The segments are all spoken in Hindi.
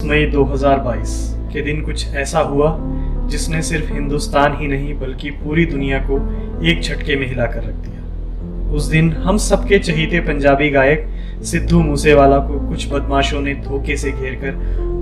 मई 2022 के दिन कुछ ऐसा हुआ जिसने सिर्फ हिंदुस्तान ही नहीं बल्कि पूरी दुनिया को एक झटके में हिला कर रख दिया। उस दिन हम सबके चहीते पंजाबी गायक सिद्धू मूसेवाला को कुछ बदमाशों ने धोखे से घेरकर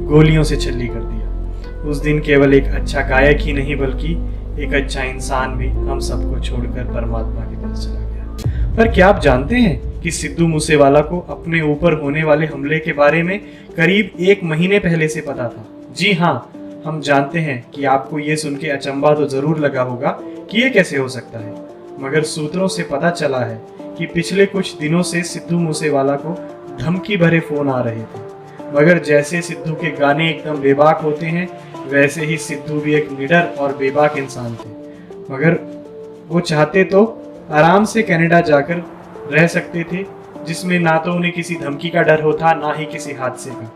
गोलियों से छल्ली कर दिया। उस दिन केवल एक अच्छा गायक ही नहीं बल्कि एक अच्छा इंसान भी हम सबको छोड़कर परमात्मा की तरफ चला गया। पर क्या आप जानते हैं कि सिद्धू मूसेवाला को अपने ऊपर होने वाले हमले के बारे में करीब 1 महीने पहले से पता था। जी हाँ, हम जानते हैं कि आपको ये सुन के अचंभा तो जरूर लगा होगा कि ये कैसे हो सकता है, मगर सूत्रों से पता चला है कि पिछले कुछ दिनों से सिद्धू मूसेवाला को धमकी भरे फोन आ रहे थे। मगर जैसे सिद्धू के गाने एकदम बेबाक होते हैं, वैसे ही सिद्धू भी एक निडर और बेबाक इंसान थे। मगर वो चाहते तो आराम से कनाडा जाकर रह सकते थे, जिसमें ना तो उन्हें किसी धमकी का डर होता ना ही किसी हादसे का।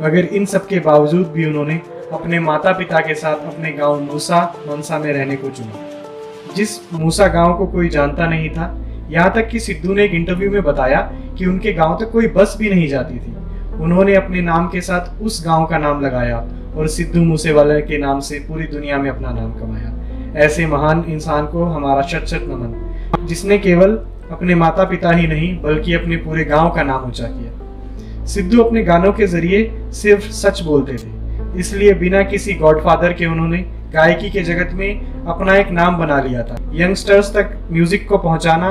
मगर इन सब के बावजूद भी उन्होंने अपने माता पिता के साथ अपने गांव मूसा मनसा में रहने को चुना, जिस मूसा गांव को कोई जानता नहीं था। यहाँ तक कि सिद्धू ने एक इंटरव्यू में बताया कि उनके गांव तक कोई बस भी नहीं जाती थी। उन्होंने अपने नाम के साथ उस गांव का नाम लगाया और सिद्धू मूसेवाला के नाम से पूरी दुनिया में अपना नाम कमाया। ऐसे महान इंसान को हमारा शत शत नमन, जिसने केवल अपने माता पिता ही नहीं बल्कि अपने पूरे गांव का नाम ऊंचा किया। सिद्धू अपने गानों के जरिए सिर्फ सच बोलते थे, इसलिए बिना किसी गॉडफादर के उन्होंने गायकी के जगत में अपना एक नाम बना लिया था। यंगस्टर्स तक म्यूजिक को पहुंचाना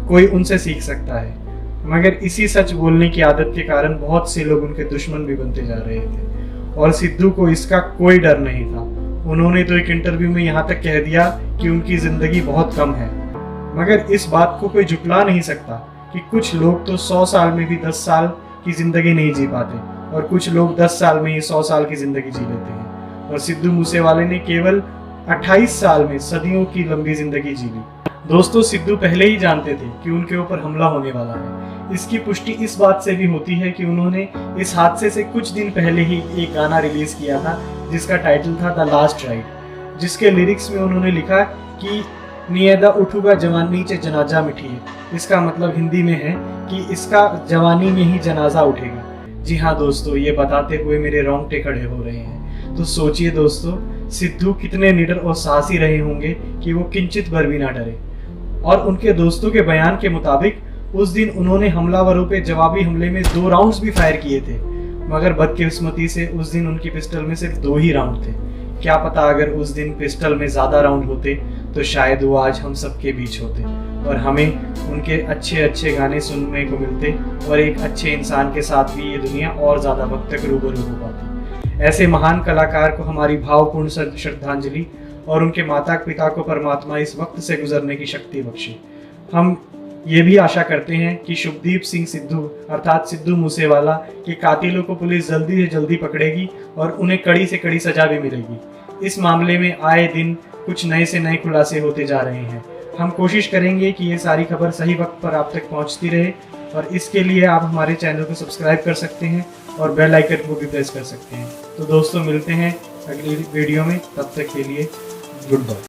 कोई उनसे सीख सकता है, मगर इसी सच बोलने की आदत के कारण बहुत से लोग उनके दुश्मन भी बनते जा रहे थे और सिद्धू को इसका कोई डर नहीं था। उन्होंने तो एक इंटरव्यू में यहाँ तक कह दिया कि उनकी जिंदगी बहुत कम है। मगर इस बात को कोई झुटला नहीं सकता कि कुछ लोग तो 100 साल में भी 10 साल की जिंदगी नहीं जी पाते और कुछ लोग 10 साल में ही 100 साल की जिंदगी जी लेते हैं। और सिद्धू मूसेवाले ने केवल 28 साल में सदियों की लंबी जिंदगी जी ली। दोस्तों, सिद्धू पहले ही जानते थे कि उनके ऊपर हमला होने वाला है। इसकी पुष्टि इस बात से भी होती है कि उन्होंने इस हादसे से कुछ दिन पहले ही एक गाना रिलीज किया था जिसका टाइटल था द लास्ट राइड, जिसके लिरिक्स में उन्होंने लिखा कि नियदा उठूगा जवानी चे जनाजा मिठिए। इसका मतलब हिंदी में है कि इसका जवानी में ही जनाजा उठेगा। जी हाँ दोस्तों, ये बताते हुए मेरे रोंगटे खड़े हो रहे हैं। तो सोचिए दोस्तों, सिद्धू कितने निडर और साहसी रहे होंगे कि वो किंचित भर भी ना डरे। और उनके दोस्तों के बयान के मुताबिक उस दिन उन्होंने हमलावरों पे जवाबी हमले में 2 राउंड्स भी फायर किए थे, मगर बदकिस्मती से उस दिन उनकी पिस्टल में सिर्फ 2 ही राउंड थे। क्या पता अगर उस दिन पिस्टल में ज्यादा राउंड होते तो शायद वो आज हम सबके बीच होते और हमें उनके अच्छे अच्छे गाने सुनने को मिलते और एक अच्छे इंसान के साथ भी ये दुनिया और ज्यादा वक्त तक रूबरू हो पाती। ऐसे महान कलाकार को हमारी भावपूर्ण श्रद्धांजलि और उनके माता पिता को परमात्मा इस वक्त से गुजरने की शक्ति बख्शे। हम ये भी आशा करते हैं कि शुभदीप सिंह सिद्धू अर्थात सिद्धू मूसेवाला के कातिलों को पुलिस जल्दी से जल्दी पकड़ेगी और उन्हें कड़ी से कड़ी सजा भी मिलेगी। इस मामले में आए दिन कुछ नए से नए खुलासे होते जा रहे हैं। हम कोशिश करेंगे कि ये सारी खबर सही वक्त पर आप तक पहुंचती रहे और इसके लिए आप हमारे चैनल को सब्सक्राइब कर सकते हैं और बेल आइकन को भी प्रेस कर सकते हैं। तो दोस्तों, मिलते हैं अगली वीडियो में, तब तक के लिए गुड बाय।